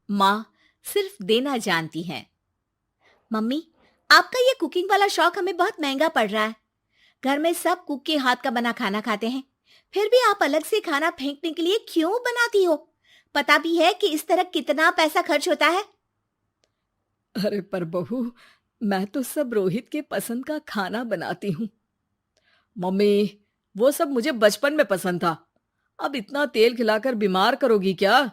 माँ सिर्फ देना जानती हैं। मम्मी, आपका ये कुकिंग वाला शौक हमें बहुत महंगा पड़ रहा है। घर में सब कुक के हाथ का बना खाना खाते हैं, फिर भी आप अलग से खाना फेंकने के लिए क्यों बनाती हो? पता भी है कि इस तरह कितना पैसा खर्च होता है। अरे पर बहू, मैं तो सब रोहित के पसंद का खाना बनाती हूँ। मम्मी, वो सब मुझे बचपन में पसंद था। अब इतना तेल खिलाकर बीमार करोगी क्या?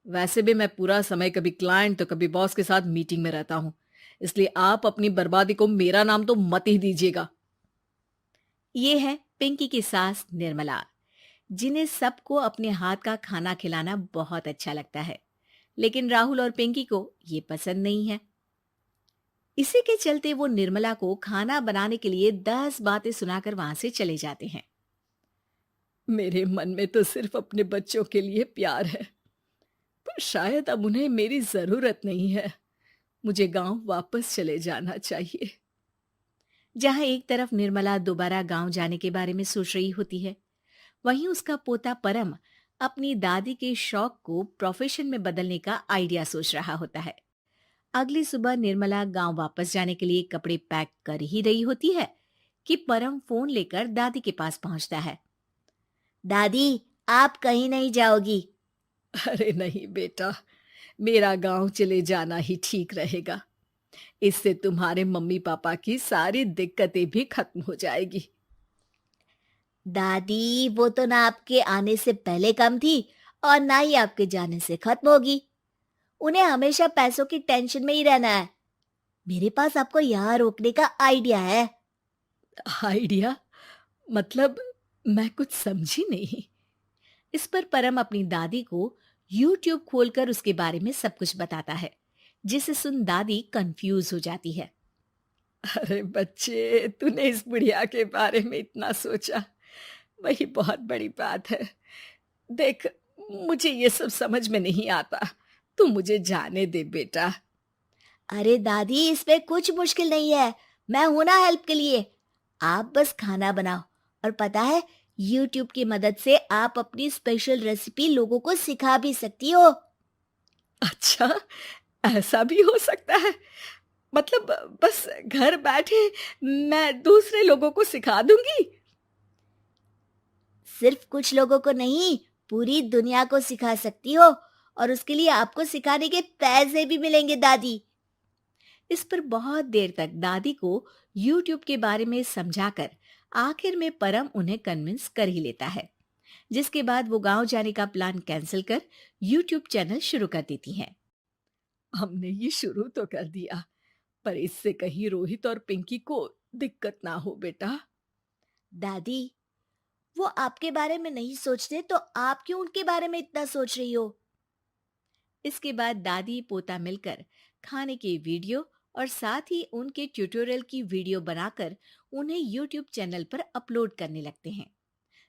वैसे भी मैं पूरा समय कभी क्लाइंट तो कभी बॉस के साथ मीटिंग में रहता हूँ। इसलिए आप अपनी बर्बादी को मेरा नाम तो मत ही दीजिएगा। ये है पिंकी की सास निर्मला, जिन्हें सबको अपने हाथ का खाना खिलाना बहुत अच्छा लगता है, लेकिन राहुल और पिंकी को ये पसंद नहीं है। इसी के चलते वो निर्मला को खाना बनाने के लिए 10 बातें सुनाकर वहां से चले जाते हैं। मेरे मन में तो सिर्फ अपने बच्चों के लिए प्यार है, पर शायद अब उन्हें मेरी जरूरत नहीं है। मुझे गांव वापस चले जाना चाहिए। जहां एक तरफ निर्मला दोबारा गांव जाने के बारे में सोच रही होती है, वहीं उसका पोता परम अपनी दादी के शौक को प्रोफेशन में बदलने का आइडिया सोच रहा होता है। अगली सुबह निर्मला गांव वापस जाने के लिए कपड़े पैक कर ही रही होती है कि परम फोन लेकर दादी के पास पहुंचता है। दादी, आप कहीं नहीं जाओगी? अरे नहीं बेटा, मेरा गांव चले जाना ही ठीक रहेगा। इससे तुम्हारे मम्मी पापा की सारी दिक्कतें भी खत्म हो जाएगी। दादी, वो तो ना आपके आने से पहले कम थी और ना ही आपके जाने से खत्म होगी। उन्हें हमेशा पैसों की टेंशन में ही रहना है। मेरे पास आपको यहाँ रोकने का आइडिया है। आइडिया? मतलब, मैं कुछ समझी नहीं। इस पर परम अपनी दादी को YouTube खोलकर उसके बारे में सब कुछ बताता है, जिसे सुन दादी कंफ्यूज हो जाती है। अरे बच्चे, तूने इस बुढ़िया के बारे में इतना सोचा, वही बहुत बड़ी बात है। देख, मुझे ये सब समझ में नहीं आता। तू मुझे जाने दे बेटा। अरे दादी, इसमें कुछ मुश्किल नहीं है। मैं हूं ना हेल्प के लिए। आप बस खाना बनाओ, और पता है, YouTube की मदद से आप अपनी स्पेशल रेसिपी लोगों को सिखा भी सकती हो। अच्छा, ऐसा भी हो सकता है? मतलब, बस घर बैठे मैं दूसरे लोगों को सिखा दूंगी? सिर्फ कुछ लोगों को नहीं, पूरी दुनिया को सिखा सकती हो, और उसके लिए आपको सिखाने के पैसे भी मिलेंगे दादी। इस पर बहुत देर तक दादी को YouTube के बारे में समझाकर आखिर में परम उन्हें कन्विंस कर ही लेता है, जिसके बाद वो गांव जाने का प्लान कैंसिल कर YouTube चैनल शुरू कर देती हैं। हमने ये शुरू तो कर दिया, पर इससे कहीं रोहित और पिंकी को दिक्कत ना हो बेटा। दादी, वो आपके बारे में नहीं सोचते तो आप क्यों उनके बारे में इतना सोच रही हो? इसके बाद दादी पोता मिलकर खाने की वीडियो और साथ ही उनके ट्यूटोरियल की वीडियो बनाकर उन्हें YouTube चैनल पर अपलोड करने लगते हैं।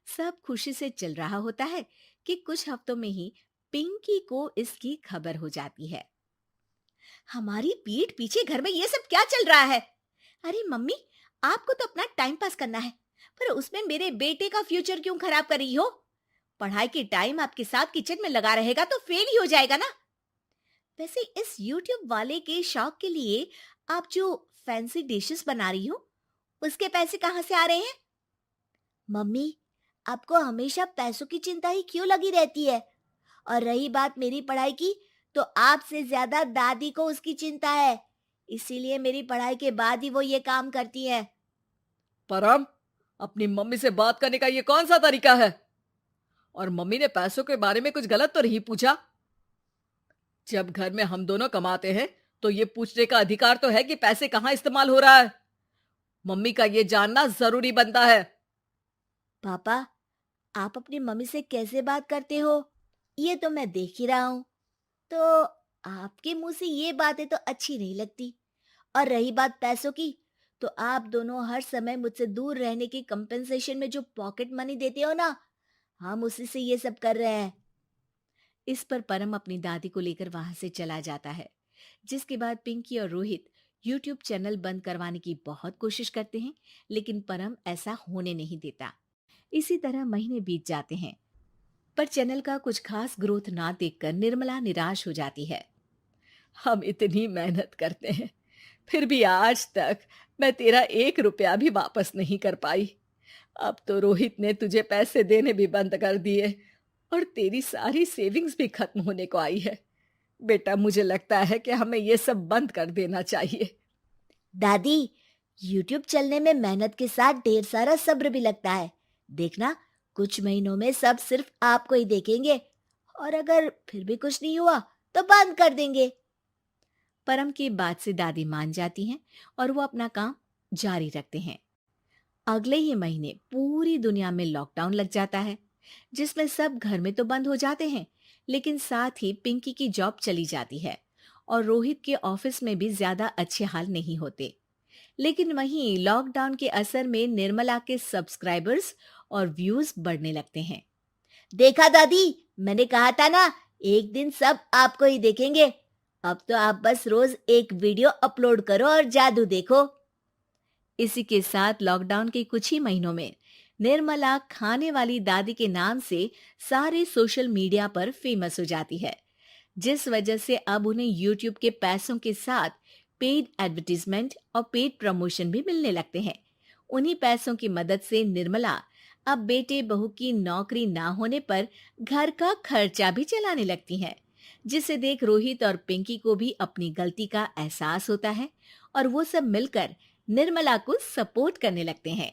सब खुशी से चल रहा होता है कि कुछ हफ्तों में ही पिंकी को इसकी खबर हो जाती है। हमारी पीठ पीछे घर में ये सब क्या चल रहा है? अरे मम्मी, आपको तो अपना टाइम पास करना है, पर उसमें मेरे बेटे का फ्यूचर क्यों खराब कर रही हो? पढ़ाई के टाइम आपके साथ किचन में लगा रहेगा तो फेल ही हो जाएगा ना। वैसे इस YouTube वाले के शौक के लिए आप जो फैंसी डिशेस बना रही हो, उसके पैसे कहाँ से आ रहे हैं? मम्मी, आपको हमेशा पैसों की चिंता ही क्यों लगी रहती है? और रही बात मेरी पढ़ाई की, तो आपसे ज्यादा दादी को उसकी चिंता है। इसीलिए मेरी पढ़ाई के बाद ही वो ये काम करती है। परम, अपनी मम्मी से बात करने का ये कौन सा तरीका है? और मम्मी ने पैसों के बारे में कुछ गलत तो नहीं पूछा? जब घर में हम दोनों कमाते हैं, तो ये पूछने का अधिकार तो है कि पैसे कहाँ इस्तेमाल हो रहा है। मम्मी का ये जानना जरूरी बनता है। पापा, आप अपनी मम्मी से कैसे बात करते हो, ये तो मैं देख ही रहा हूँ। तो आपके मुंह से ये बातें तो अच्छी नहीं लगती। और रही बात पैसों की, तो आप दोनों हर समय मुझसे दूर रहने की कंपेंसेशन में जो पॉकेट मनी देते हो ना, हम उसी से ये सब कर रहे हैं। इस पर परम अपनी दादी को लेकर वहां से चला जाता है, जिसके बाद पिंकी और रोहित YouTube चैनल बंद करवाने की बहुत कोशिश करते हैं, लेकिन परम ऐसा होने नहीं देता। इसी तरह महीने बीत जाते हैं। पर चैनल का कुछ खास ग्रोथ ना देखकर निर्मला निराश हो जाती है। हम इतनी मेहनत करते हैं, फिर भी आज तक मैं तेरा 1 रुपया भी वापस नहीं कर पाई। अब तो रोहित ने तुझे पैसे देने भी बंद कर दिए और तेरी सारी सेविंग्स भी खत्म होने को आई है। बेटा, मुझे लगता है कि हमें ये सब बंद कर देना चाहिए। दादी, यूट्यूब चलने में मेहनत के साथ ढेर सारा सब्र भी लगता है। देखना, कुछ महीनों में सब सिर्फ आपको ही देखेंगे, और अगर फिर भी कुछ नहीं हुआ तो बंद कर देंगे। परम की बात से दादी मान जाती हैं और वो अपना काम जारी रखते हैं। अगले ही महीने पूरी दुनिया में लॉकडाउन लग जाता है, जिसमें सब घर में तो बंद हो जाते हैं, लेकिन साथ ही पिंकी की जॉब चली जाती है और रोहित के ऑफिस में भी ज्यादा अच्छे हाल नहीं होते। लेकिन वहीं लॉकडाउन के असर में निर्मला के सब्सक्राइबर्स और व्यूज बढ़ने लगते हैं। देखा दादी, मैंने कहा था ना, एक दिन सब आपको ही देखेंगे। अब तो आप बस रोज एक वीडियो अपलोड करो और जादू देखो। इसी के साथ लॉकडाउन के कुछ ही महीनों में निर्मला खाने वाली दादी के नाम से सारे सोशल मीडिया पर फेमस हो जाती है, जिस वजह से अब उन्हें यूट्यूब के पैसों के साथ पेड एडवर्टीजमेंट और पेड प्रमोशन भी मिलने लगते हैं। उन्हीं पैसों की मदद से निर्मला अब बेटे बहू की नौकरी ना होने पर घर का खर्चा भी चलाने लगती हैं, जिसे देख रोहित और पिंकी को भी अपनी गलती का एहसास होता है और वो सब मिलकर निर्मला को सपोर्ट करने लगते हैं।